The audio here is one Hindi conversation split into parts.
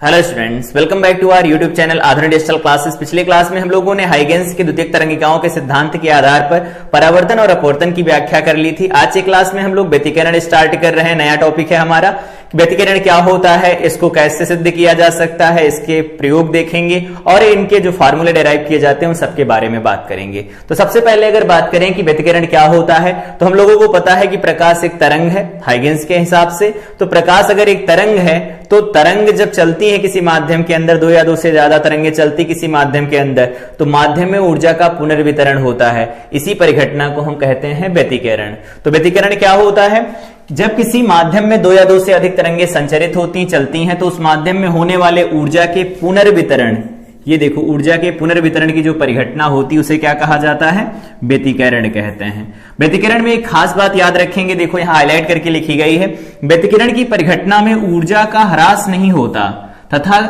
Hello students, welcome back to our YouTube channel Aadhunik digital classes. पिछले क्लास में हम लोगों ने हाइगेंस के द्वितीयक तरंगिकाओं के सिद्धांत के आधार पर परावर्तन और अपवर्तन की व्याख्या कर ली थी। आज के क्लास में हम लोग व्यतिकरण स्टार्ट कर रहे हैं। नया टॉपिक है हमारा, व्यतिकरण क्या होता है, इसको कैसे सिद्ध किया जा सकता है, इसके प्रयोग देखेंगे और इनके जो फार्मूले डेराइव किए जाते हैं उन सबके बारे में बात करेंगे। तो सबसे पहले अगर बात करें कि व्यतिकरण क्या होता है, तो हम लोगों को पता है कि प्रकाश एक तरंग है हाइगेंस के हिसाब से। तो प्रकाश अगर एक तरंग है तो तरंग जब चलती है किसी माध्यम के अंदर, दो या दो से ज्यादा तरंगें चलती किसी माध्यम के अंदर, तो माध्यम में ऊर्जा का पुनर्वितरण होता है। इसी परिघटना को हम कहते हैं व्यतिकरण। तो व्यतिकरण क्या होता है, जब किसी माध्यम में दो या दो से अधिक तरंगें संचरित होती चलती हैं तो उस माध्यम में होने वाले ऊर्जा के पुनर्वितरण, ये देखो ऊर्जा के पुनर्वितरण की जो परिघटना होती है उसे क्या कहा जाता है, व्यतिकरण कहते हैं। व्यतिकरण में एक खास बात याद रखेंगे, देखो यहां हाईलाइट करके लिखी गई है, व्यतिकरण की परिघटना में ऊर्जा का ह्रास नहीं होता तथा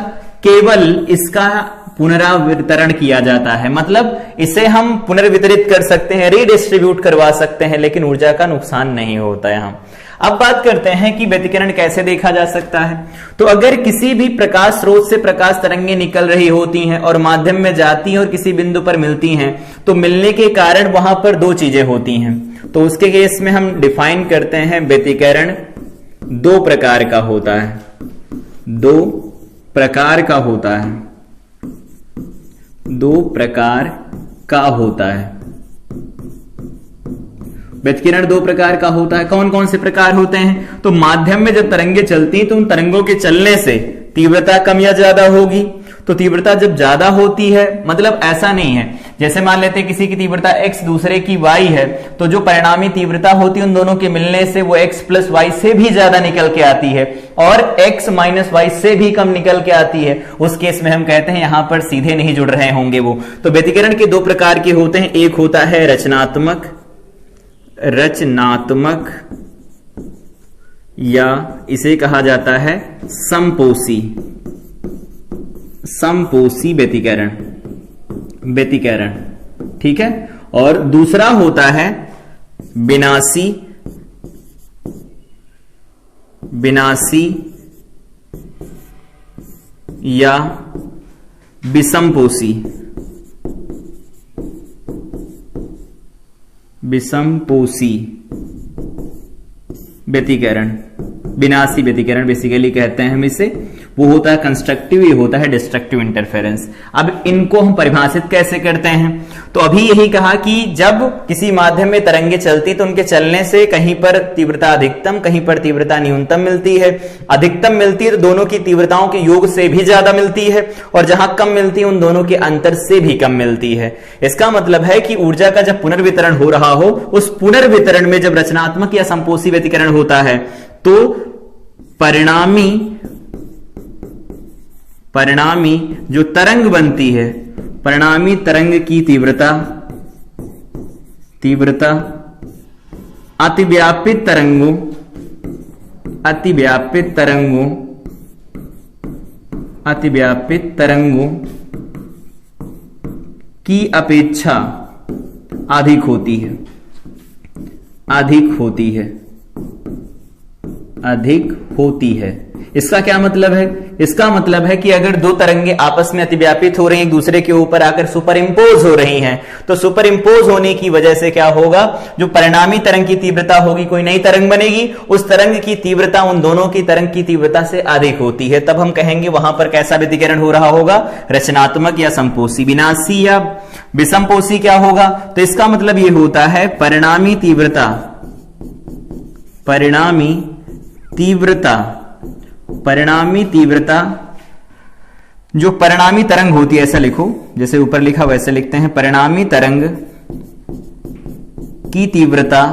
केवल इसका पुनरावितरण किया जाता है। मतलब इसे हम पुनर्वितरित कर सकते हैं, रीडिस्ट्रीब्यूट करवा सकते हैं, लेकिन ऊर्जा का नुकसान नहीं होता है। हम अब बात करते हैं कि व्यतिकरण कैसे देखा जा सकता है। तो अगर किसी भी प्रकाश स्रोत से प्रकाश तरंगें निकल रही होती हैं और माध्यम में जाती हैं और किसी बिंदु पर मिलती हैं, तो मिलने के कारण वहां पर दो चीजें होती हैं। तो उसके केस में हम डिफाइन करते हैं व्यतिकरण दो प्रकार का होता है, दो प्रकार का होता है, दो प्रकार का होता है। व्यतिकरण दो प्रकार का होता है। कौन कौन से प्रकार होते हैं, तो माध्यम में जब तरंगें चलती हैं तो उन तरंगों के चलने से तीव्रता कम या ज्यादा होगी। तो तीव्रता जब ज्यादा होती है, मतलब ऐसा नहीं है, जैसे मान लेते हैं किसी की तीव्रता x दूसरे की y है, तो जो परिणामी तीव्रता होती है उन दोनों के मिलने से वो x प्लस y से भी ज्यादा निकल के आती है और x माइनस y से भी कम निकल के आती है। उस केस में हम कहते हैं यहां पर सीधे नहीं जुड़ रहे होंगे वो। तो व्यतिकरण के दो प्रकार के होते हैं, एक होता है रचनात्मक, रचनात्मक या इसे कहा जाता है समपोषी, समपोषी व्यतिकरण, व्यतिकरण, ठीक है। और दूसरा होता है विनाशी, विनाशी या विषमपोषी, विषमपोषी व्यतिकरण, विनाशी व्यतिकरण बेसिकली कहते हैं हम इसे। वो होता है कंस्ट्रक्टिव, ये होता है डिस्ट्रक्टिव इंटरफेरेंस। अब इनको हम परिभाषित कैसे करते हैं, तो अभी यही कहा कि जब किसी माध्यम में तरंगे चलती तो उनके चलने से कहीं पर तीव्रता अधिकतम, कहीं पर तीव्रता न्यूनतम मिलती है। अधिकतम मिलती है तो दोनों की तीव्रताओं के योग से भी ज्यादा मिलती है, और जहां कम मिलती है उन दोनों के अंतर से भी कम मिलती है। इसका मतलब है कि ऊर्जा का जब पुनर्वितरण हो रहा हो, उस पुनर्वितरण में जब रचनात्मक या समपोषी व्यतिकरण होता है तो परिणामी जो तरंग बनती है, परिणामी तरंग की तीव्रता अतिव्यापित तरंगों, अतिव्यापित तरंगों, अतिव्यापित तरंगों की अपेक्षा अधिक होती है, अधिक होती है, अधिक होती है। इसका क्या मतलब है, इसका मतलब है कि अगर दो तरंगे आपस में अतिव्यापित हो रही हैं, एक दूसरे के ऊपर आकर सुपर इंपोज हो रही हैं, तो सुपर इंपोज होने की वजह से क्या होगा, जो परिणामी तरंग की तीव्रता होगी, कोई नई तरंग बनेगी, उस तरंग की तीव्रता उन दोनों की तरंग की तीव्रता से अधिक होती है। तब हम कहेंगे वहां पर कैसा व्यतिकरण हो रहा होगा, रचनात्मक या समपोषी। विनाशी या विषमपोषी क्या होगा, तो इसका मतलब यह होता है परिणामी तीव्रता, परिणामी तीव्रता, परिणामी तीव्रता, जो परिणामी तरंग होती है, ऐसा लिखो जैसे ऊपर लिखा वैसे लिखते हैं, परिणामी तरंग की तीव्रता,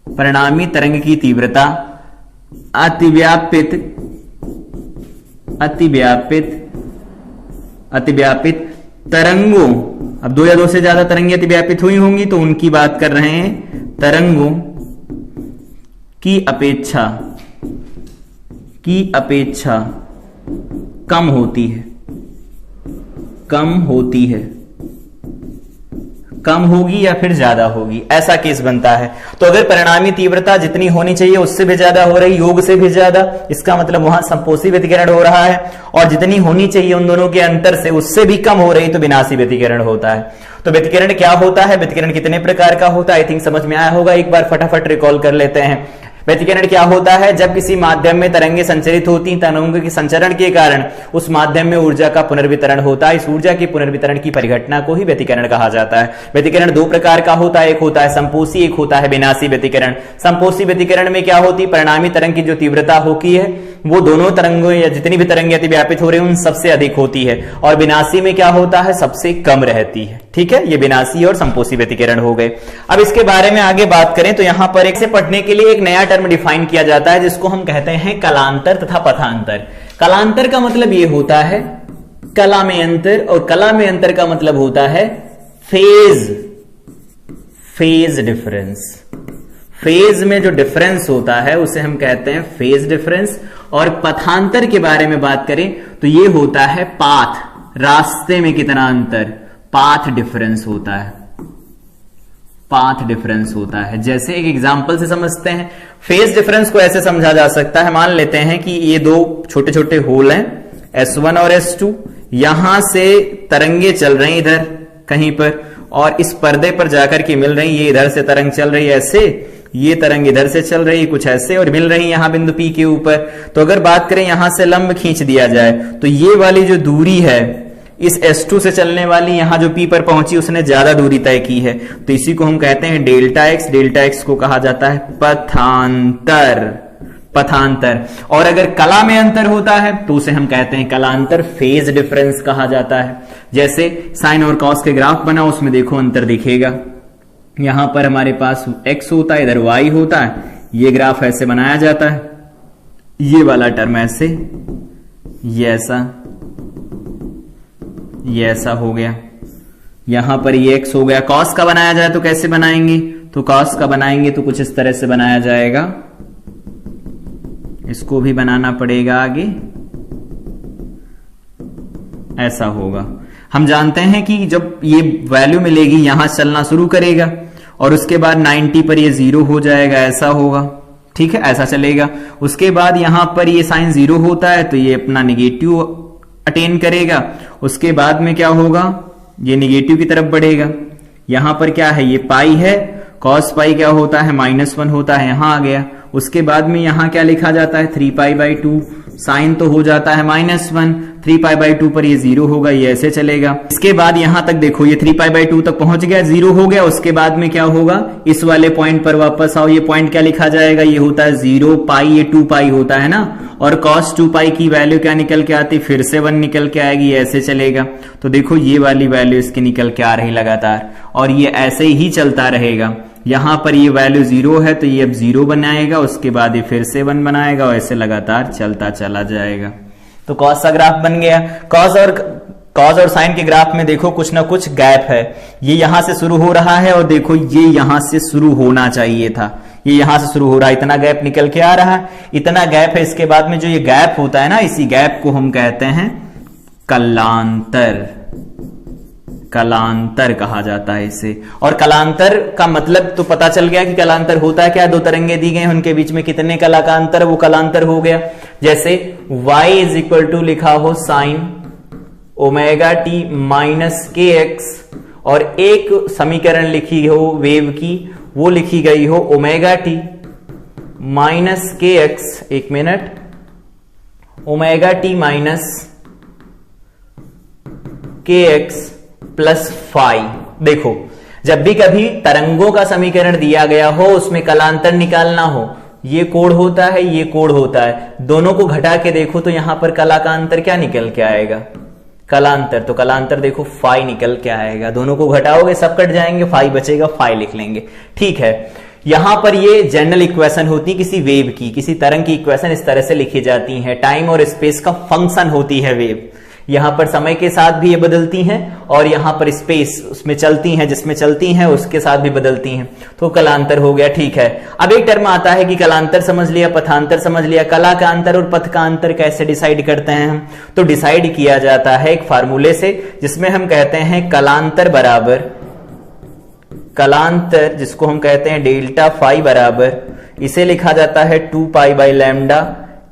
परिणामी तरंग की तीव्रता अतिव्यापित, अतिव्यापित, अतिव्यापित तरंगों, अब दो या दो से ज्यादा तरंगें अतिव्यापित हुई होंगी तो उनकी बात कर रहे हैं, तरंगों की अपेक्षा, की अपेक्षा कम होती है, कम होती है, कम होगी या फिर ज्यादा होगी, ऐसा केस बनता है। तो अगर परिणामी तीव्रता जितनी होनी चाहिए उससे भी ज्यादा हो रही, योग से भी ज्यादा, इसका मतलब वहां संपोषी व्यतिकरण हो रहा है, और जितनी होनी चाहिए उन दोनों के अंतर से उससे भी कम हो रही तो विनाशी व्यतिकरण होता है। तो व्यतिकरण क्या होता है, व्यतिकरण कितने प्रकार का होता है, आई थिंक समझ में आया होगा। एक बार फटाफट रिकॉल कर लेते हैं। व्यतिकरण क्या होता है, जब किसी माध्यम में तरंगे संचरित होती, तरंगों के संचरण के कारण उस माध्यम में ऊर्जा का पुनर्वितरण होता है। इस ऊर्जा के पुनर्वितरण की परिघटना को ही व्यतिकरण कहा जाता है। व्यतिकरण दो प्रकार का होता है, एक होता है संपोषी, एक होता है विनाशी व्यतिकरण। संपोषी व्यतिकरण में क्या होती, परिणामी तरंग की जो तीव्रता होती है वो दोनों तरंगों या जितनी भी तरंगे अतिव्यापित हो रही हैं उन सबसे अधिक होती है, और विनाशी में क्या होता है, सबसे कम रहती है। ठीक है, ये विनाशी और संपोषी व्यतिकरण हो गए। अब इसके बारे में आगे बात करें तो यहां पर एक से पढ़ने के लिए एक नया टर्म डिफाइन किया जाता है जिसको हम कहते हैं कलांतर तथा पथांतर। कलांतर का मतलब ये होता है कला में अंतर, और कला में अंतर का मतलब होता है फेज डिफरेंस। फेज में जो डिफरेंस होता है उसे हम कहते हैं फेज डिफरेंस। और पथांतर के बारे में बात करें तो ये होता है पाथ, रास्ते में कितना अंतर, पाथ डिफरेंस होता है, पाथ डिफरेंस होता है। जैसे एक एग्जांपल से समझते हैं, फेज डिफरेंस को ऐसे समझा जा सकता है, मान लेते हैं कि ये दो छोटे छोटे होल हैं S1 और S2, यहां से तरंगे चल रही इधर कहीं पर और इस पर्दे पर जाकर के मिल रही, ये इधर से तरंग चल रही है ऐसे, ये तरंग इधर से चल रही कुछ ऐसे और मिल रही यहां बिंदु P के ऊपर। तो अगर बात करें यहां से लंब खींच दिया जाए तो ये वाली जो दूरी है इस S2 से चलने वाली, यहां जो P पर पहुंची उसने ज्यादा दूरी तय की है, तो इसी को हम कहते हैं डेल्टा एक्स। डेल्टा एक्स को कहा जाता है पथांतर, पथांतर। और अगर कला में अंतर होता है तो उसे हम कहते हैं कलांतर, फेज डिफरेंस कहा जाता है। जैसे साइन और कॉस के ग्राफ बना, उसमें देखो अंतर दिखेगा, यहां पर हमारे पास x होता है, इधर y होता है, ये ग्राफ ऐसे बनाया जाता है, ये वाला टर्म ऐसे, ये ऐसा हो गया, यहां पर ये x हो गया। cos का बनाया जाए तो कैसे बनाएंगे, तो cos का बनाएंगे तो कुछ इस तरह से बनाया जाएगा, इसको भी बनाना पड़ेगा आगे, ऐसा होगा। हम जानते हैं कि जब ये वैल्यू मिलेगी यहां चलना शुरू करेगा और उसके बाद 90 पर ये 0 हो जाएगा, ऐसा होगा। ठीक है, ऐसा चलेगा। उसके बाद यहां पर ये साइन 0 होता है तो ये अपना निगेटिव अटेन करेगा, उसके बाद में क्या होगा, ये निगेटिव की तरफ बढ़ेगा। यहां पर क्या है, ये पाई है, कॉस पाई क्या होता है, -1 होता है, यहां आ गया। उसके बाद में यहां क्या लिखा जाता है, 3π/2, साइन तो हो जाता है -1, 3π/2 पर ये 0 होगा, ये ऐसे चलेगा। इसके बाद यहां तक देखो ये 3π/2 तक पहुंच गया, 0 हो गया। उसके बाद में क्या होगा, इस वाले पॉइंट पर वापस आओ, ये पॉइंट क्या लिखा जाएगा, ये होता है 0π, ये 2π होता है ना, और cos 2π की वैल्यू क्या निकल के आती, फिर से 1 निकल के आएगी, ऐसे चलेगा। तो देखो ये वाली वैल्यू इसकी निकल के आ रही लगातार, और ये ऐसे ही चलता रहेगा। यहां पर ये वैल्यू 0 है तो ये अब 0 बनाएगा, उसके बाद ये फिर से 1 बनाएगा और ऐसे लगातार चलता चला जाएगा। तो कॉस का ग्राफ बन गया। कॉस और साइन के ग्राफ में देखो कुछ ना कुछ गैप है, ये यहां से शुरू हो रहा है और देखो ये यहां से शुरू होना चाहिए था, ये यहां से शुरू हो रहा है, इतना गैप निकल के आ रहा है, इतना गैप है। इसके बाद में जो ये गैप होता है ना, इसी गैप को हम कहते हैं कलांतर, कलांतर कहा जाता है इसे। और कलांतर का मतलब तो पता चल गया कि कलांतर होता है क्या, दो तरंगे दी गई उनके बीच में कितने कला का अंतर, वो कलांतर हो गया। जैसे y = लिखा हो साइन ωt -kx, और एक समीकरण लिखी हो वेव की, वो लिखी गई हो ωt -kx, एक मिनट, ωt -kx +φ। देखो जब भी कभी तरंगों का समीकरण दिया गया हो उसमें कलांतर निकालना हो, ये कोण होता है, ये कोण होता है, दोनों को घटा के देखो तो यहां पर कला का अंतर क्या निकल के आएगा, कलांतर। तो कलांतर देखो फाई निकल के आएगा, दोनों को घटाओगे सब कट जाएंगे, फाई बचेगा, फाई लिख लेंगे। ठीक है, यहां पर ये जनरल इक्वेशन होती है किसी वेव की, किसी तरंग की इक्वेशन इस तरह से लिखी जाती है, टाइम और स्पेस का फंक्शन होती है वेव। यहां पर समय के साथ भी ये बदलती हैं और यहां पर स्पेस उसमें चलती हैं, जिसमें चलती हैं उसके साथ भी बदलती हैं, तो कलांतर हो गया। ठीक है, अब एक टर्म आता है कि कलांतर समझ लिया, पथांतर समझ लिया, कला का अंतर और पथ का अंतर कैसे डिसाइड करते हैं हम, तो डिसाइड किया जाता है एक फार्मूले से जिसमें हम कहते हैं कलांतर बराबर कलांतर जिसको हम कहते हैं डेल्टा फाई बराबर, इसे लिखा जाता है 2 पाई बाई लैम्डा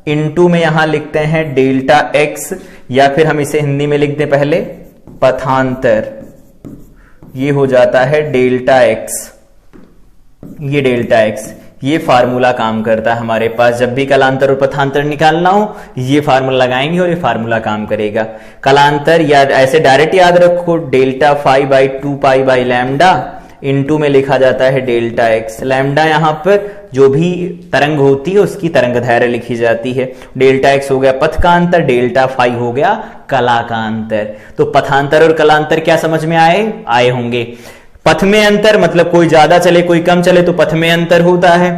इनटू में यहां लिखते हैं डेल्टा एक्स, या फिर हम इसे हिंदी में लिख दें पहले पथांतर, ये हो जाता है डेल्टा एक्स, ये डेल्टा एक्स। ये फार्मूला काम करता है हमारे पास, जब भी कलांतर और पथांतर निकालना हो ये फार्मूला लगाएंगे और ये फार्मूला काम करेगा। कलांतर या ऐसे डायरेक्ट याद रखो, delta phi by 2 pi by lambda into में लिखा जाता है डेल्टा एक्स। लैम्डा यहां पर जो भी तरंग होती है उसकी तरंग दैर्घ्य लिखी जाती है। डेल्टा एक्स हो गया पथ का अंतर, डेल्टा फाई हो गया कला का अंतर। तो पथांतर और कलांतर क्या समझ में आए होंगे। पथ में अंतर मतलब कोई ज्यादा चले कोई कम चले तो पथ में अंतर होता है।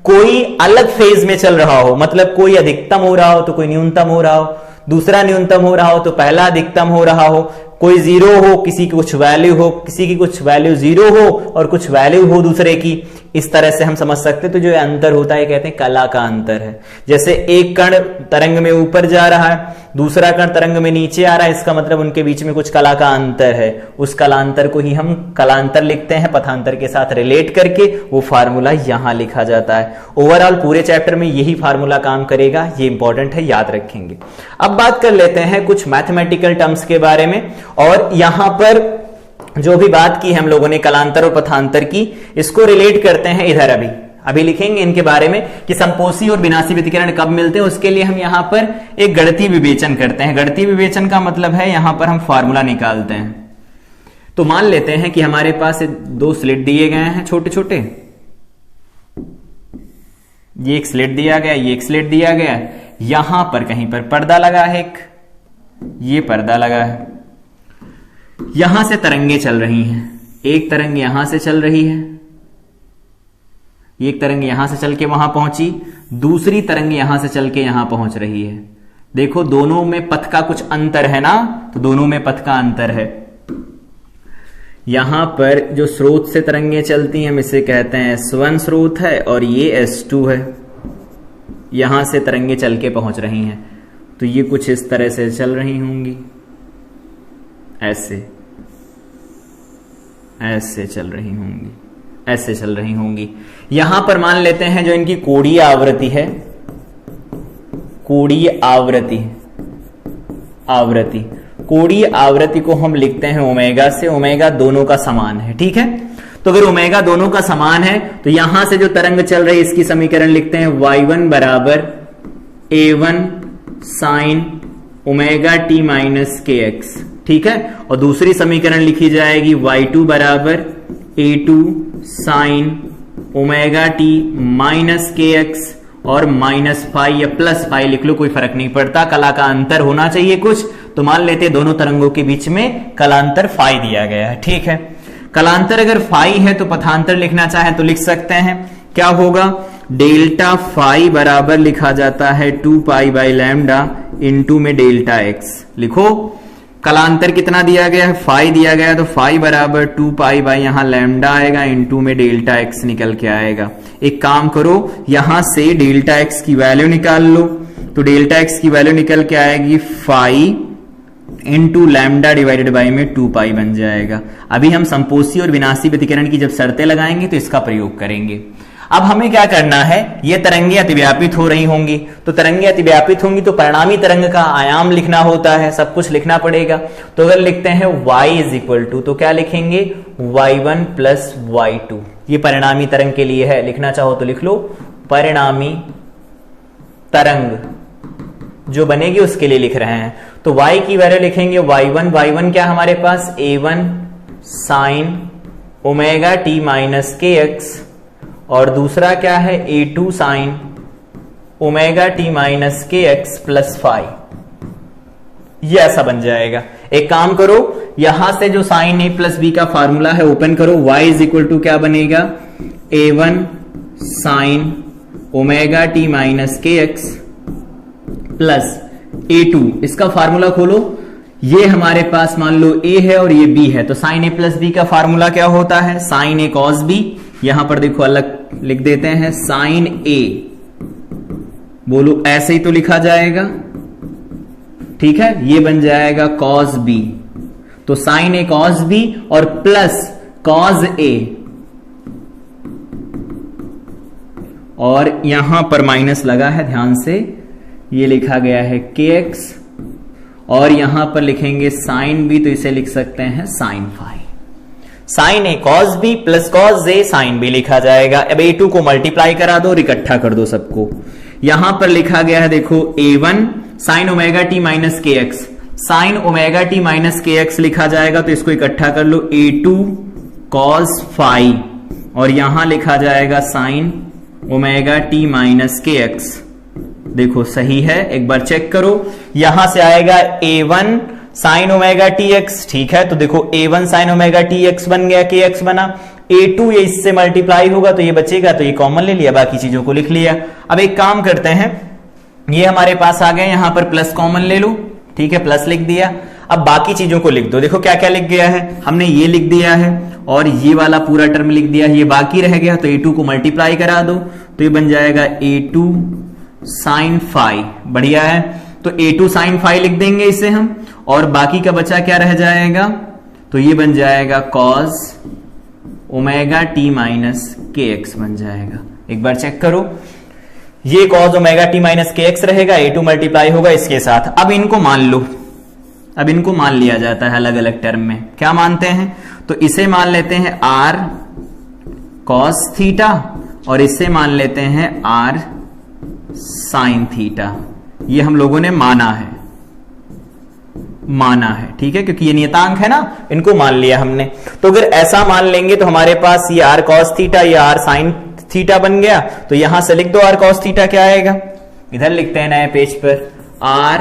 कोई अलग फेज में चल रहा हो, मतलब कोई अधिकतम हो रहा हो तो कोई न्यूनतम हो रहा हो, दूसरा न्यूनतम हो रहा हो तो पहला अधिकतम हो रहा हो, कोई जीरो हो, किसी की कुछ वैल्यू हो, किसी की कुछ वैल्यू जीरो हो और कुछ वैल्यू हो दूसरे की, इस तरह से हम समझ सकते हैं। तो जो अंतर होता है कहते हैं कला का अंतर है। जैसे एक कण तरंग में ऊपर जा रहा है, दूसरा कण तरंग में नीचे आ रहा है, इसका मतलब उनके बीच में कुछ कला का अंतर है। उस कलांतर को ही हम कलांतर लिखते हैं पथांतर के साथ रिलेट करके, वो फार्मूला यहां लिखा जाता है। ओवरऑल पूरे चैप्टर में यही फार्मूला काम करेगा, ये इंपॉर्टेंट है, याद रखेंगे। अब बात कर लेते हैं कुछ मैथमेटिकल टर्म्स के बारे में, और यहां पर जो भी बात की हम लोगों ने कलांतर और पथांतर की, इसको रिलेट करते हैं इधर। अभी लिखेंगे इनके बारे में कि संपोषी और विनाशी व्यतिकरण कब मिलते हैं। उसके लिए हम यहां पर एक गणितीय विवेचन करते हैं। गणितीय विवेचन का मतलब है यहां पर हम फार्मूला निकालते हैं। तो मान लेते हैं कि हमारे पास 2 स्लिट दिए गए हैं छोटे छोटे, ये एक स्लिट दिया गया, ये एक स्लिट दिया गया, यहां पर कहीं पर पर्दा लगा है, एक ये पर्दा लगा है, यहां से तरंगे चल रही हैं। एक तरंग यहां से चल रही है, एक तरंग यहां से चल के वहां पहुंची, दूसरी तरंग यहां से चल के यहां पहुंच रही है। देखो दोनों में पथ का कुछ अंतर है ना, तो दोनों में पथ का अंतर है। यहां पर जो स्रोत से तरंगे चलती हैं हम इसे कहते हैं S1 स्रोत है, और ये S2 है। यहां से तरंगे चल के पहुंच रही हैं, तो ये कुछ इस तरह से चल रही होंगी, ऐसे ऐसे चल रही होंगी, ऐसे चल रही होंगी। यहां पर मान लेते हैं जो इनकी कोणीय आवृत्ति है, कोणीय आवृत्ति को हम लिखते हैं ओमेगा से। ओमेगा दोनों का समान है, ठीक है। तो अगर ओमेगा दोनों का समान है तो यहां से जो तरंग चल रही है इसकी समीकरण लिखते हैं y1 बराबर a1 sine omega t minus kx, ठीक है। और दूसरी समीकरण लिखी जाएगी y2 बराबर a2 sine omega t minus kx, और माइनस फाई या प्लस फाई लिख लो, कोई फर्क नहीं पड़ता, कला का अंतर होना चाहिए कुछ। तो मान लेते हैं दोनों तरंगों के बीच में कलांतर फाई दिया गया है, ठीक है। कलांतर अगर फाई है तो पथांतर लिखना चाहे तो लिख सकते हैं। क्या होगा, डेल्टा फाई बराबर लिखा जाता है 2 पाई बाई लैम्डा इनटू में डेल्टा एक्स। लिखो कलांतर कितना दिया गया है, फाई दिया गया है, तो फाई बराबर 2 पाई बाई यहां लैम्डा आएगा इनटू में डेल्टा एक्स निकल के आएगा। एक काम करो, यहां से डेल्टा एक्स की वैल्यू निकाल लो, तो डेल्टा एक्स की वैल्यू निकल के आएगी phi into lambda divided by में 2 पाई बन जाएगा। अभी हम संपोषी और विनाशी व्यतिकरण की जब शर्तें लगाएंगे तो इसका प्रयोग करेंगे। अब हमें क्या करना है, ये तरंगे अतिव्यापित हो रही होंगी, तो तरंगे अतिव्यापित होंगी तो परिणामी तरंग का आयाम लिखना होता है, सब कुछ लिखना पड़ेगा। तो अगर लिखते हैं y इज इक्वल टू, तो क्या लिखेंगे y1 प्लस y2, ये परिणामी तरंग के लिए है, लिखना चाहो तो लिख लो। परिणामी तरंग जो बनेगी उसके लिए लिख रहे हैं, तो y की वैल्यू लिखेंगे y1 क्या हमारे पास a1 sine omega t minus kx, और दूसरा क्या है a2 sine omega t minus kx plus phi, ये ऐसा बन जाएगा। एक काम करो, यहां से जो साइन a प्लस b का फार्मूला है ओपन करो, y इज इक्वल टू क्या बनेगा a1 sine omega t minus kx plus a2, इसका फार्मूला खोलो, ये हमारे पास मान लो a है और ये b है, तो साइन a प्लस b का फार्मूला क्या होता है, साइन a कॉस b। यहां पर देखो अलग लिख देते हैं, साइन a, बोलो ऐसे ही तो लिखा जाएगा, ठीक है, ये बन जाएगा कॉस b। तो साइन a कॉस b और प्लस कॉस a, और यहां पर माइनस लगा है, ध्यान से ये लिखा गया है kx, और यहां पर लिखेंगे साइन बी, तो इसे लिख सकते हैं sine phi. Sign A cos B plus cos A sine B लिखा जाएगा। अब a2 को मल्टीप्लाई करा दो और इकट्ठा कर दो सबको। यहां पर लिखा गया है देखो a1 sine omega T minus K X, sine omega T minus K X लिखा जाएगा, तो इसको इकट्ठा कर लो a2 कॉस फाई, और यहां लिखा जाएगा sign omega T minus K x. देखो सही है, एक बार चेक करो। यहां से आएगा a1 sine omega T x, ठीक है, तो देखो a1 sine omega T x बन गया, के एक्स बना। a2 ये इससे मल्टीप्लाई होगा तो ये बचेगा, तो ये कॉमन ले लिया, बाकी चीजों को लिख लिया। अब एक काम करते हैं, ये हमारे पास आ गए, यहां पर प्लस कॉमन ले लो, ठीक है, प्लस लिख दिया। अब बाकी चीजों को लिख दो। देखो क्या क्या लिख गया है, हमने ये लिख दिया है और ये वाला पूरा टर्म लिख दिया है, ये बाकी रह गया, तो a2 को मल्टीप्लाई करा दो, तो ये बन जाएगा a2 साइन फाई। बढ़िया है, तो a2 साइन फाई लिख देंगे इसे हम, और बाकी का बचा क्या रह जाएगा, तो ये बन जाएगा cos omega T minus K x बन जाएगा। एक बार चेक करो, ये cos omega T minus K x रहेगा, a2 मल्टीप्लाई होगा इसके साथ। अब इनको मान लो, अब इनको मान लिया जाता है अलग अलग टर्म में। क्या मानते हैं, तो इसे मान लेते हैं r कॉस थीटा, और इसे मान लेते हैं r साइन थीटा। ये हम लोगों ने माना है, ठीक है, क्योंकि ये नियतांक है ना, इनको मान लिया हमने। तो अगर ऐसा मान लेंगे तो हमारे पास ये r cos थीटा, ये r साइन थीटा बन गया, तो यहां से लिख दो r cos थीटा क्या आएगा, इधर लिखते हैं नए पेज पर, r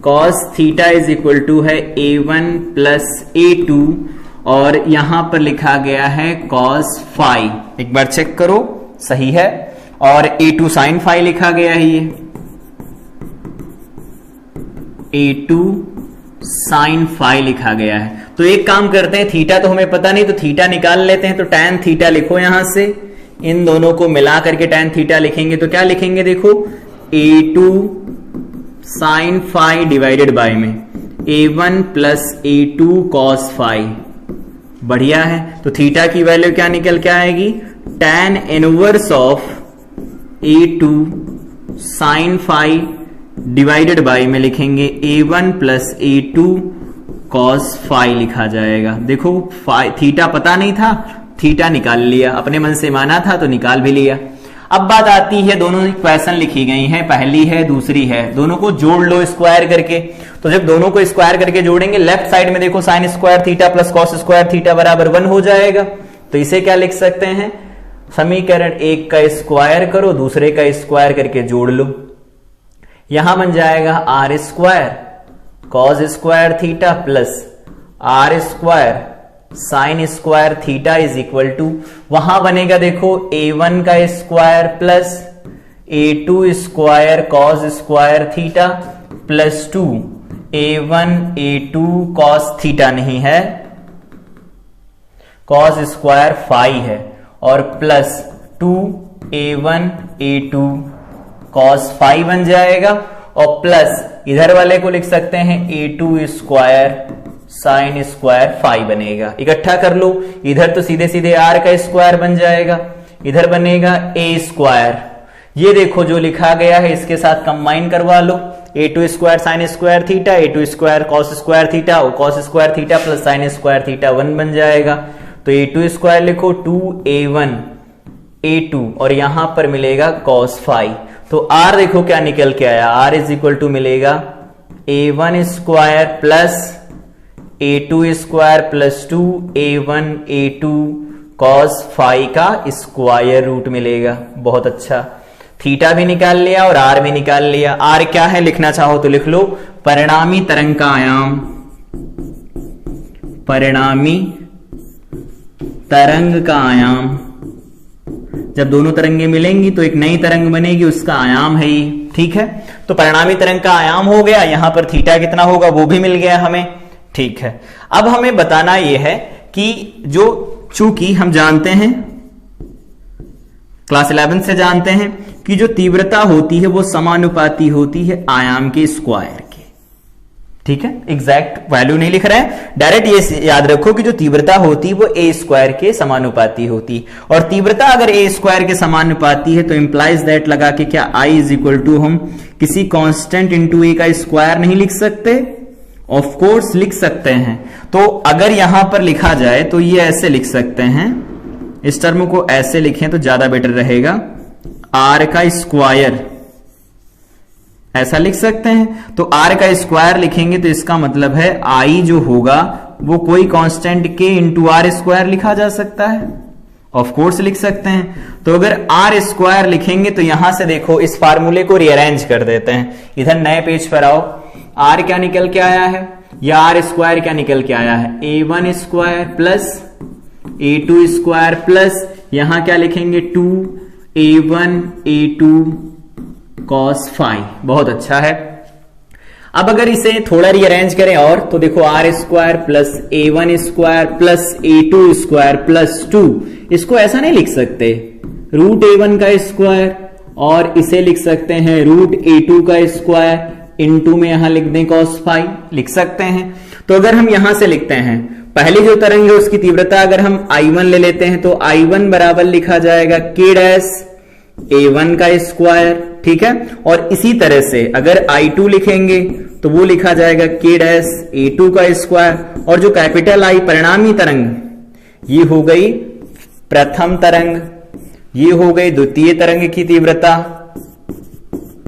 cos theta is equal to है a1 प्लस a2, और यहां पर लिखा गया है cos फाई। एक बार चेक करो, सही है, और a2 साइन फाई लिखा गया है, ये a2 साइन फाई लिखा गया है। तो एक काम करते हैं, थीटा तो हमें पता नहीं, तो थीटा निकाल लेते हैं, तो tan थीटा लिखो, यहां से इन दोनों को मिला करके tan थीटा लिखेंगे, तो क्या लिखेंगे, देखो a2 sine phi divided by में a1 plus a2 cos phi. बढ़िया है, तो थीटा की वैल्यू क्या निकल के आएगी, tan inverse of a2 sine phi divided by में लिखेंगे a1 plus a2 cos phi लिखा जाएगा। देखो थीटा पता नहीं था, थीटा निकाल लिया, अपने मन से माना था तो निकाल भी लिया। अब बात आती है, दोनों इक्वेशन लिखी गई हैं, पहली है दूसरी है, दोनों को जोड़ लो स्क्वायर करके। तो जब दोनों को स्क्वायर करके जोड़ेंगे, लेफ्ट साइड में देखो sign square theta plus cos square theta बराबर 1 हो जाएगा। तो इसे क्या लिख सकते हैं, समीकरण एक का स्क्वायर करो, दूसरे का स्क्वायर करके जोड़ लो। यहां बन जाएगा r square cos square theta plus r square sine square theta is equal to, वहां बनेगा देखो a1 का square plus a2 square cos square theta plus 2 a1 a2 cos theta नहीं है, कॉस स्क्वायर फाई है, और plus 2 a1 a2 cos phi बन जाएगा, और प्लस इधर वाले को लिख सकते हैं a2 square sine square phi बनेगा। इकट्ठा कर लो, इधर तो सीधे सीधे r का स्क्वायर बन जाएगा, इधर बनेगा a स्क्वायर। ये देखो जो लिखा गया है इसके साथ कंबाइन करवा लो, a2 square sine square theta, a2 square cos square theta, और cos square theta plus sine square theta 1 बन जाएगा। तो a2 स्क्वायर लिखो 2a1 a2, और यहां पर मिलेगा cos फाई। तो r देखो क्या निकल के आया, r इज इक्वल टू मिलेगा a1 square plus a2 square plus 2a1 a2 cos phi का स्क्वायर रूट मिलेगा। बहुत अच्छा, थीटा भी निकाल लिया और r भी निकाल लिया। r क्या है लिखना चाहो तो लिख लो, परिणामी तरंग का आयाम, परिणामी तरंग का आयाम। जब दोनों तरंगे मिलेंगी तो एक नई तरंग बनेगी, उसका आयाम है ये, ठीक है। तो परिणामी तरंग का आयाम हो गया, यहां पर थीटा कितना होगा वो भी मिल गया हमें, ठीक है। अब हमें बताना यह है कि जो, चूंकि हम जानते हैं क्लास 11 से जानते हैं कि जो तीव्रता होती है वो समानुपाती होती है आयाम के स्क्वायर के, ठीक है, एग्जैक्ट वैल्यू नहीं लिख रहे हैं, डायरेक्ट ये याद रखो कि जो तीव्रता होती है वो ए स्क्वायर के समानुपाती होती, और तीव्रता अगर ए स्क्वायर के समानुपाती है तो इंप्लाइज दैट लगा के क्या आई इज इक्वल टू हम किसी कांस्टेंट इंटू ए का स्क्वायर नहीं लिख सकते? ऑफ कोर्स लिख सकते हैं। तो अगर यहां पर लिखा जाए तो ये ऐसे लिख सकते हैं, इस टर्म को ऐसे लिखें तो ज्यादा बेटर रहेगा, आर का स्क्वायर ऐसा लिख सकते हैं। तो आर का स्क्वायर लिखेंगे तो इसका मतलब है आई जो होगा वो कोई कांस्टेंट के इंटू आर स्क्वायर लिखा जा सकता है, ऑफ कोर्स लिख सकते हैं। तो अगर आर स्क्वायर लिखेंगे तो यहां से देखो इस फार्मूले को रीअरेंज कर देते हैं, इधर नए पेज पर आओ। आर क्या निकल के आया है, या आर स्क्वायर क्या निकल के आया है, a1 square plus a2 square plus यहां क्या लिखेंगे 2a1 a2 cos फाई। बहुत अच्छा है। अब अगर इसे थोड़ा रीअरेंज करें और तो देखो r square plus a1 square plus a2 square plus 2, इसको ऐसा नहीं लिख सकते रूट a1 का स्क्वायर, और इसे लिख सकते हैं रूट a2 का स्क्वायर इनटू में यहां लिख दें cos फाई, लिख सकते हैं। तो अगर हम यहां से लिखते हैं पहली जो तरंग है उसकी तीव्रता अगर हम I1 ले लेते हैं तो I1 बराबर लिखा जाएगा k डैश a1 का स्क्वायर, ठीक है। और इसी तरह से अगर I2 लिखेंगे तो वो लिखा जाएगा k डैश a2 का स्क्वायर, और जो कैपिटल I परिणामी तरंग ये हो गई प्रथम तरंग, ये हो गई द्वितीय तरंग की तीव्रता,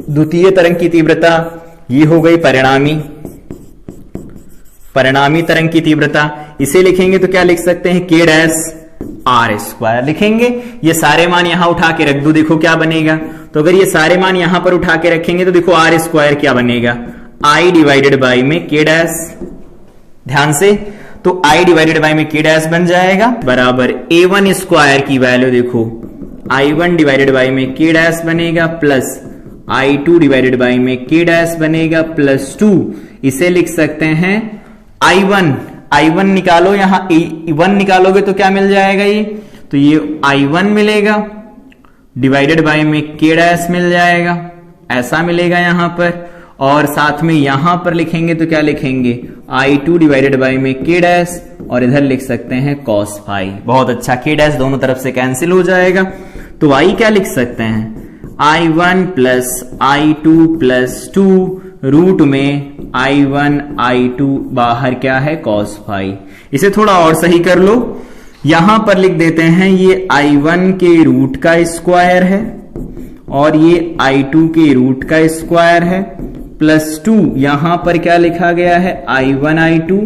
द्वितीय तरंग की तीव्रता ये हो गई परिणामी तरंग की तीव्रता। इसे लिखेंगे तो क्या लिख सकते हैं k डैश आर स्क्वायर लिखेंगे। ये सारे मान यहां उठा के रख दो, देखो क्या बनेगा। तो अगर ये सारे मान यहां पर उठा के रखेंगे तो देखो आर स्क्वायर क्या बनेगा, आई डिवाइडेड बाई में k डैश, ध्यान से, तो आई डिवाइडेड बाई में k डैश बन जाएगा बराबर a1 स्क्वायर की वैल्यू देखो I1 डिवाइडेड बाई में k डैश बनेगा प्लस I2 डिवाइडेड बाई में k डैश बनेगा प्लस 2। इसे लिख सकते हैं I1 निकालो, यहां A1 निकालोगे तो क्या मिल जाएगा, ये तो ये I1 मिलेगा डिवाइडेड बाई में k डैश मिल जाएगा, ऐसा मिलेगा यहां पर। और साथ में यहां पर लिखेंगे तो क्या लिखेंगे I2 डिवाइडेड बाई में k डैश, और इधर लिख सकते हैं cos फाई। बहुत अच्छा, k डैश दोनों तरफ से कैंसिल हो जाएगा। तो I क्या लिख सकते हैं I1 plus I2 plus 2 root में I1 I2 बाहर क्या है cos फाई। इसे थोड़ा और सही कर लो, यहां पर लिख देते हैं ये I1 के रूट का स्क्वायर है और ये I2 के रूट का स्क्वायर है प्लस 2, यहां पर क्या लिखा गया है I1 I2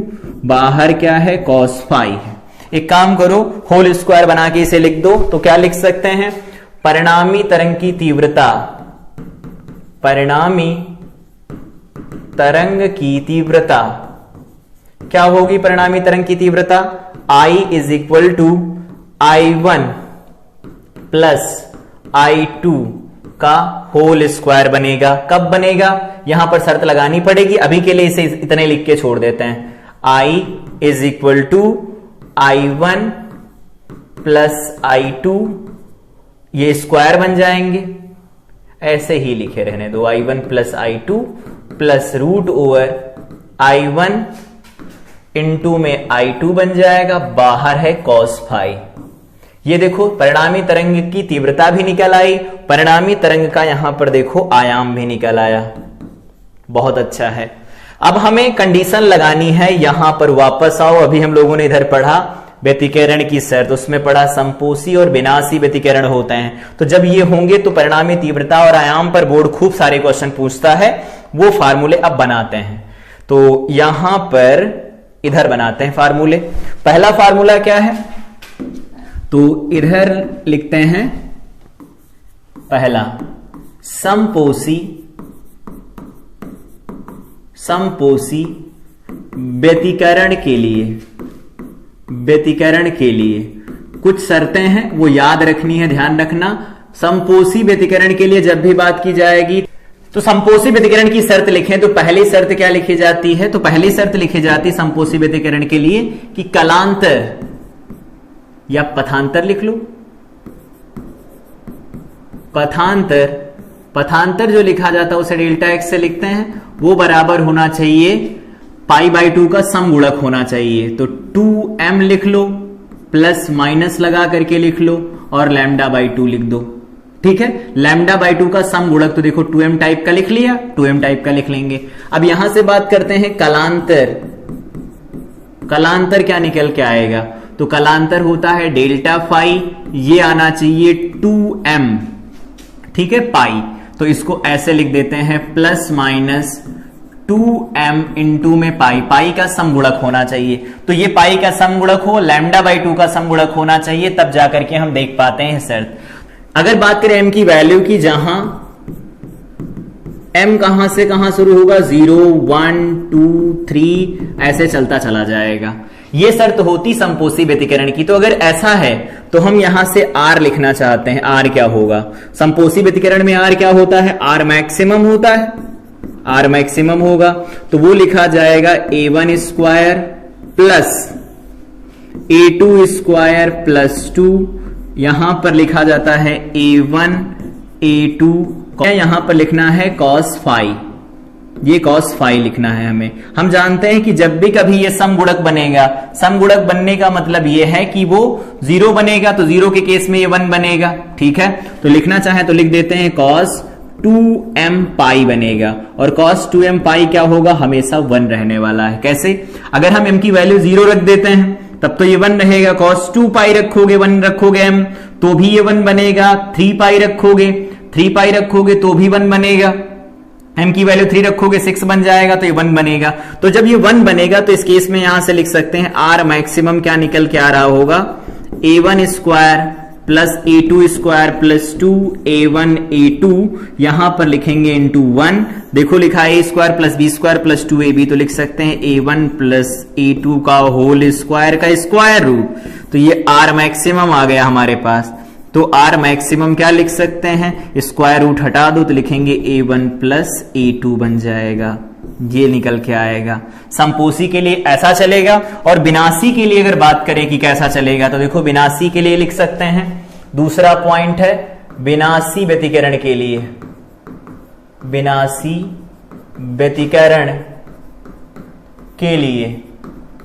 बाहर क्या है cos फाई है। एक काम करो होल स्क्वायर बना के इसे लिख दो, तो क्या लिख सकते हैं परिणामी तरंग की तीव्रता, परिणामी तरंग की तीव्रता क्या होगी, परिणामी तरंग की तीव्रता I is equal to I1 plus I2 का होल स्क्वायर बनेगा। कब बनेगा, यहां पर शर्त लगानी पड़ेगी, अभी के लिए इसे इतने लिख के छोड़ देते हैं। I is equal to I1 plus I2, ये स्क्वायर बन जाएंगे, ऐसे ही लिखे रहने दो I1 plus I2 plus root over I1 into में I2 बन जाएगा, बाहर है cos फाई। ये देखो परिणामी तरंग की तीव्रता भी निकल आई, परिणामी तरंग का यहां पर देखो आयाम भी निकल आया। बहुत अच्छा है। अब हमें कंडीशन लगानी है, यहां पर वापस आओ। अभी हम लोगों ने इधर पढ़ा व्यतिकरण की शर्त, उसमें पढ़ा संपोषी और विनाशी व्यतिकरण होते हैं। तो जब ये होंगे तो परिणामी तीव्रता और आयाम पर बोर्ड खूब सारे क्वेश्चन पूछता है, वो फार्मूले अब बनाते हैं। तो यहां पर इधर बनाते हैं फार्मूले। पहला फार्मूला क्या है, तो इधर लिखते हैं पहला समपोषी व्यतिकरण के लिए कुछ शर्तें हैं वो याद रखनी है, ध्यान रखना। समपोषी व्यतिकरण के लिए जब भी बात की जाएगी तो समपोषी व्यतिकरण की शर्त लिखें तो पहली शर्त क्या लिखी जाती है, तो पहली शर्त लिखी जाती है समपोषी व्यतिकरण के लिए कि कलांतर या पथांतर लिख लो। पथांतर जो लिखा जाता है उसे डेल्टा एक्स से लिखते हैं, वो बराबर होना चाहिए पाई बाई 2 का सम गुणक होना चाहिए, तो 2m लिख लो, प्लस माइनस लगा करके लिख लो और लैम्डा बाई 2 लिख दो। ठीक है, लैम्डा बाई 2 का सम गुणक तो देखो 2m टाइप का लिख लिया, 2m टाइप का लिख लेंगे। अब यहां से बात करते हैं कलांतर। कलांतर क्या निकल के आएगा, तो कलांतर होता है डेल्टा फाई, ये आना चाहिए 2m, ठीक है, पाई। तो इसको ऐसे लिख देते हैं प्लस माइनस 2m इंटू में पाई, पाई का सम गुणक होना चाहिए। तो ये पाई का सम गुणक हो, लैम्डा बाई 2 का सम गुणक होना चाहिए, तब जाकर के हम देख पाते हैं शर्त। अगर बात करें m की वैल्यू की, जहां m कहां से कहां शुरू होगा, 0 1 2 3 ऐसे चलता चला जाएगा, ये शर्त होती समपोषी व्यतिकरण की। तो अगर ऐसा है तो हम यहां से r लिखना चाहते हैं, r क्या होगा, समपोषी व्यतिकरण में r क्या होता है, r मैक्सिमम होता है, r मैक्सिमम होगा, तो वो लिखा जाएगा a1 square plus a2 square plus 2, यहां पर लिखा जाता है a1 a2, यहां पर लिखना है cos फाई, ये cos फाई लिखना है हमें। हम जानते हैं कि जब भी कभी ये सम गुणक बनेगा, सम गुणक बनने का मतलब ये है कि वो 0 बनेगा, तो 0 के केस में ये 1 बनेगा। ठीक है, तो लिखना चाहे तो लिख देते हैं cos 2m पाई बनेगा, और cos 2m पाई क्या होगा, हमेशा 1 रहने वाला है। कैसे, अगर हम m की वैल्यू 0 रख देते हैं तब तो ये 1 रहेगा, cos 2 पाई रखोगे 1 रखोगे m तो भी ये 1 बनेगा, 3 पाई रखोगे 3 पाई रखोगे तो भी 1 बनेगा, m की वैल्यू 3 रखोगे 6 बन जाएगा तो ये 1 बनेगा। तो जब ये 1 बनेगा तो इस केस में यहां से लिख सकते हैं r मैक्सिमम क्या निकल के आ रहा होगा, a1 square plus a2 square plus 2 a1 a2, यहां पर लिखेंगे इंटू 1, देखो लिखा है a square plus b square plus 2ab, तो लिख सकते हैं a1 प्लस a2 का होल स्क्वायर का स्क्वायर रूट, तो ये r मैक्सिमम आ गया हमारे पास। तो r मैक्सिमम क्या लिख सकते हैं, स्क्वायर रूट हटा दो तो लिखेंगे a1 प्लस a2 बन जाएगा, ये निकल के आएगा। समपोषी के लिए ऐसा चलेगा, और बिनासी के लिए अगर बात करें कि कैसा चलेगा, तो देखो बिनासी के लिए लिख सकते हैं, दूसरा पॉइंट है बिनासी व्यतिकरण के लिए, बिनासी व्यतिकरण के लिए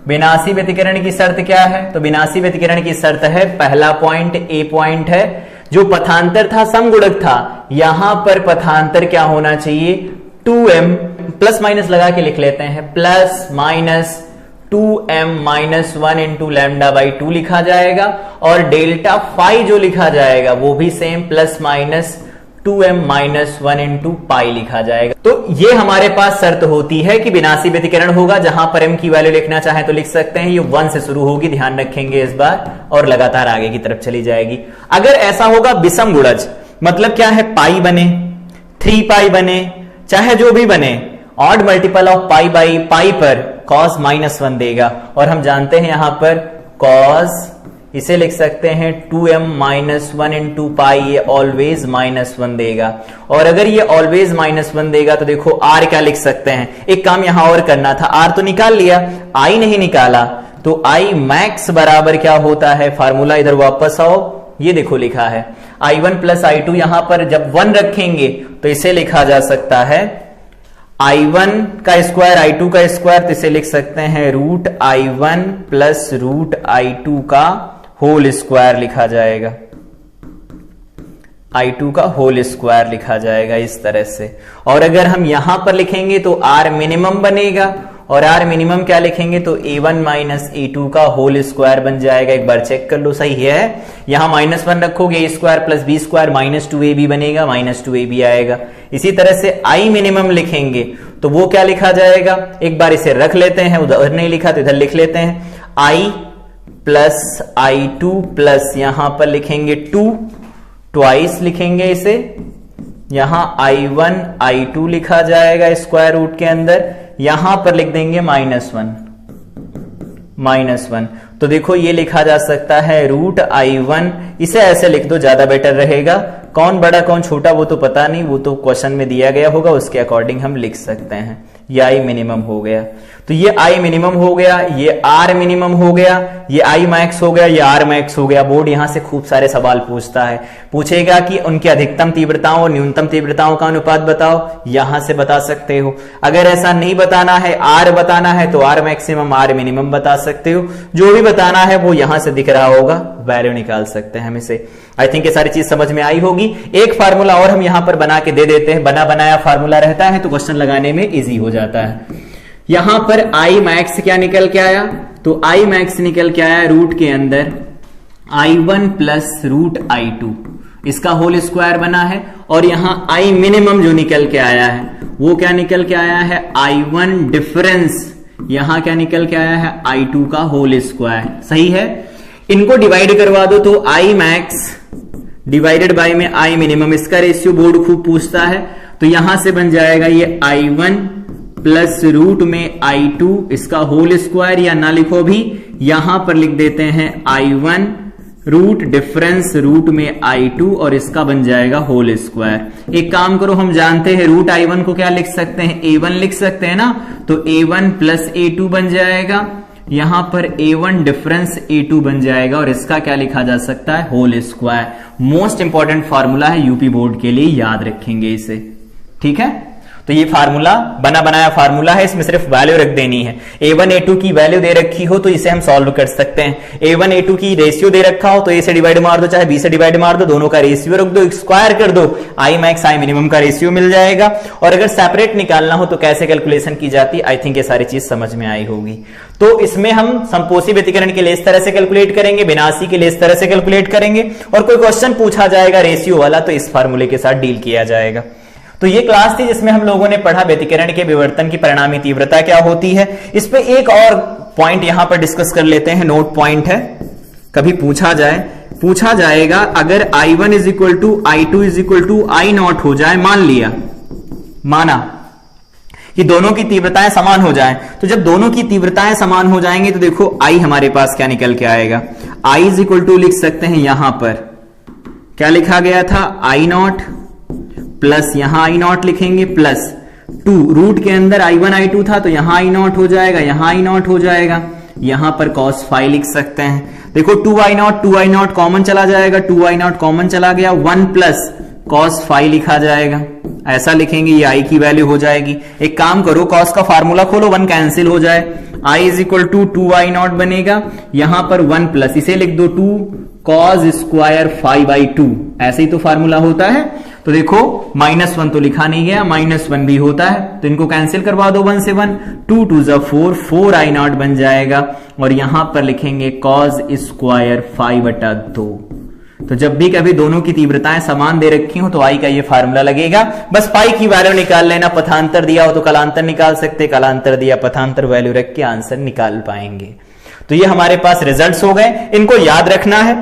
बिनासी व्यतिकरण की शर्त क्या है, तो बिनासी व्यतिकरण की शर्त है, पहला पॉइंट ए पॉइंट है, जो पथांतर था समगुणक था, यहां पर पथांतर क्या होना चाहिए, 2m, प्लस माइनस लगा के लिख लेते हैं, plus minus 2m minus 1 into lambda by 2 लिखा जाएगा, और डेल्टा फाई जो लिखा जाएगा वो भी same plus minus 2m minus 1 into pi लिखा जाएगा। तो ये हमारे पास शर्त होती है कि बिनासी व्यतिकरण होगा, जहां पर m की वैल्यू लिखना चाहे तो लिख सकते हैं, ये 1 से शुरू होगी, ध्यान रखेंगे इस बार, और लगातार आगे की तरफ चली जाएगी। अगर ऐसा होगा विषम गुणज, मतलब क्या है, पाई बने 3 पाई बने, चाहे जो भी बने, odd multiple of pi by pi पर cos माइनस 1 देगा, और हम जानते हैं यहां पर cos, इसे लिख सकते हैं 2m माइनस 1 इंटू पाई, ये ऑलवेज माइनस 1 देगा। और अगर ये ऑलवेज माइनस 1 देगा तो देखो r क्या लिख सकते हैं, एक काम यहां और करना था, r तो निकाल लिया, i नहीं निकाला, तो i मैक्स बराबर क्या होता है, फार्मूला इधर वापस आओ, ये देखो लिखा है i1 प्लस i2, यहां पर जब 1 रखेंगे तो इसे लिखा जा सकता है i1 का स्क्वायर i2 का स्क्वायर, तो इसे लिख सकते हैं root i1 plus root i2 का होल स्क्वायर लिखा जाएगा, i2 का होल स्क्वायर लिखा जाएगा इस तरह से। और अगर हम यहां पर लिखेंगे तो r मिनिमम बनेगा, और r मिनिमम क्या लिखेंगे, तो a1 माइनस a2 का होल स्क्वायर बन जाएगा। एक बार चेक कर लो सही है, यहां माइनस 1 रखोगे, a square plus b square minus 2ab बनेगा, माइनस 2ab आएगा। इसी तरह से i मिनिमम लिखेंगे तो वो क्या लिखा जाएगा, एक बार इसे रख लेते हैं, उधर नहीं लिखा तो इधर लिख लेते हैं, i प्लस i2 प्लस यहां पर लिखेंगे 2, ट्वाइस लिखेंगे इसे, यहां i1 i2 लिखा जाएगा स्क्वायर रूट के अंदर, यहां पर लिख देंगे माइनस 1, तो देखो ये लिखा जा सकता है रूट i1, इसे ऐसे लिख दो ज्यादा बेटर रहेगा, कौन बड़ा कौन छोटा वो तो पता नहीं, वो तो क्वेश्चन में दिया गया होगा, उसके अकॉर्डिंग हम लिख सकते हैं। ये आई मिनिमम हो गया, तो ये आई मिनिमम हो गया, ये आर मिनिमम हो गया, ये आई मैक्स हो गया, ये आर मैक्स हो गया। बोर्ड यहां से खूब सारे सवाल पूछता है, पूछेगा कि उनकी अधिकतम तीव्रताओं और न्यूनतम तीव्रताओं का अनुपात बताओ, यहां से बता सकते हो। अगर ऐसा नहीं बताना है, आर बताना है, तो आर मैक्सिमम आर मिनिमम बता सकते हो। जो भी बताना है वो यहां से दिख रहा होगा, वैल्यू निकाल सकते हैं हम इसे। आई थिंक ये सारी चीज समझ में आई होगी। एक फार्मूला और हम यहां पर बना के दे देते हैं, बना बनाया फार्मूला रहता है तो क्वेश्चन लगाने में इजी हो जाता है। यहां पर आई मैक्स क्या निकल के आया, तो आई मैक्स निकल के आया रूट के अंदर I1 प्लस रूट I2, इसका होल स्क्वायर बना है। और यहां आई मिनिमम जो निकल के आया है वो क्या निकल के आया है, I1 डिफरेंस, यहां क्या निकल के आया है, I2 का होल स्क्वायर। सही है, इनको डिवाइड करवा दो तो आई मैक्स डिवाइडेड बाय में आई मिनिमम, इसका रेशियो बोर्ड खूब पूछता है। तो यहां से बन जाएगा ये I1 प्लस रूट में I2, इसका होल स्क्वायर, या ना लिखो भी, यहां पर लिख देते हैं I1 रूट डिफरेंस रूट में I2 और इसका बन जाएगा होल स्क्वायर। एक काम करो, हम जानते हैं रूट I1 को क्या लिख सकते हैं, A1 लिख सकते हैं ना, तो A1 प्लस A2 बन जाएगा, यहां पर A1 डिफरेंस A2 बन जाएगा और इसका क्या लिखा जा सकता है, whole square. Most important formula है यूपी बोर्ड के लिए, याद रखेंगे इसे। ठीक है, तो ये फार्मूला बना बनाया फार्मूला है, इसमें सिर्फ वैल्यू रख देनी है। A1 A2 की वैल्यू दे रखी हो तो इसे हम सॉल्व कर सकते हैं। A1 A2 की रेशियो दे रखा हो तो A से डिवाइड मार दो, चाहे B से डिवाइड मार दो, दोनों का रेशियो रख दो, स्क्वायर कर दो, आई मैक्स आई मिनिमम का रेशियो मिल जाएगा। और अगर सेपरेट निकालना हो तो कैसे कैलकुलेशन की जाती, आई थिंक ये सारी चीज समझ में आई होगी। तो इसमें हम समपोषी व्यतिकरण के लिए इस तरह से कैलकुलेट करेंगे, विनाशी के लिए इस तरह से कैलकुलेट करेंगे, और कोई क्वेश्चन पूछा जाएगा रेशियो वाला तो इस फार्मूले के साथ डील किया जाएगा। तो ये क्लास थी जिसमें हम लोगों ने पढ़ा व्यतिकरण के विवर्तन की परिणामी तीव्रता क्या होती है। इस पे एक और पॉइंट यहां पर डिस्कस कर लेते हैं, नोट पॉइंट है, कभी पूछा जाएगा अगर I1 is equal to I2 is equal to I0 हो जाए, माना कि दोनों की तीव्रताएं समान हो जाएं, तो जब दोनों की तीव्रताएं समान हो जाएंगी तो देखो I हमारे पास क्या निकल के आएगा, I इज इक्वल टू लिख सकते हैं, यहां पर क्या लिखा गया था, I0 प्लस यहां I0 लिखेंगे प्लस 2, रूट के अंदर I1 I2 था तो यहां I0 हो जाएगा, यहां I0 हो जाएगा, यहां पर cos phi लिख सकते हैं। देखो 2I0 कॉमन चला जाएगा, 2I0 कॉमन चला गया, 1 प्लस cos phi लिखा जाएगा, ऐसा लिखेंगे, ये I की वैल्यू हो जाएगी। एक काम करो, cos का फार्मूला खोलो, 1 कैंसिल हो जाए, I is equal to 2I0 बनेगा, यहां पर 1 प्लस, इसे लिख दो 2 cos स्क्वायर 5/2, ऐसे ही तो फार्मूला होता है। तो देखो -1 तो लिखा नहीं गया, -1 भी होता है, तो इनको कैंसिल करवा दो 1 से 1, 2 2 जा 4, 4I0 बन जाएगा, और यहां पर लिखेंगे cos स्क्वायर 5/2। तो जब भी कभी दोनों की तीव्रताएं समान दे रखी हो तो आई का ये फार्मूला लगेगा। बस पाई की वैल्यू निकाल लेना, पथांतर दिया हो तो कलांतर निकाल सकते, कलांतर दिया पथांतर, वैल्यू रख के आंसर निकाल पाएंगे। तो ये हमारे पास रिजल्ट्स हो गए, इनको याद रखना है।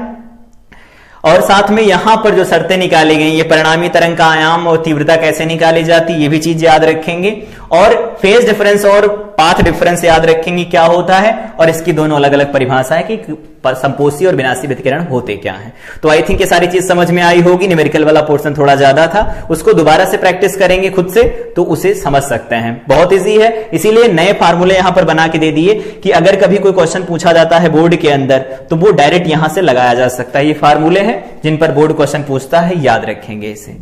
और साथ में यहां पर जो शर्तें निकाली गई, ये परिणामी तरंग का आयाम और तीव्रता कैसे निकाली जाती, ये भी चीज याद रखेंगे। और फेज डिफरेंस और पाथ डिफरेंस याद रखेंगे क्या होता है, और इसकी दोनों अलग अलग परिभाषा है कि संपोषी और विनाशी व्यतिकरण होते क्या हैं। तो आई थिंक ये सारी चीज समझ में आई होगी। न्यूमेरिकल वाला पोर्शन थोड़ा ज्यादा था, उसको दोबारा से प्रैक्टिस करेंगे खुद से तो उसे समझ सकते हैं, बहुत इजी है। इसीलिए नए फार्मूले यहां पर बना के दे दिए कि अगर कभी कोई क्वेश्चन पूछा जाता है बोर्ड के अंदर तो वो डायरेक्ट यहां से लगाया जा सकता है। ये फार्मूले हैं जिन पर बोर्ड क्वेश्चन पूछता है, याद रखेंगे इसे।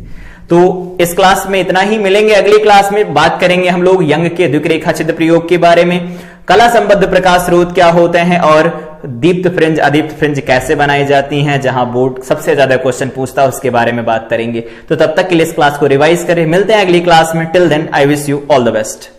तो इस क्लास में इतना ही, मिलेंगे अगली क्लास में, बात करेंगे हम लोग यंग के द्विरेखा छिद्र प्रयोग के बारे में, कला संबद्ध प्रकाश स्रोत क्या होते हैं, और दीप्त फ्रिंज अदीप्त फ्रिंज कैसे बनाई जाती हैं, जहां बोर्ड सबसे ज्यादा क्वेश्चन पूछता है उसके बारे में बात करेंगे। तो तब तक के लिए इस क्लास को रिवाइज करें, मिलते हैं अगली क्लास में। Till then I wish you all the best.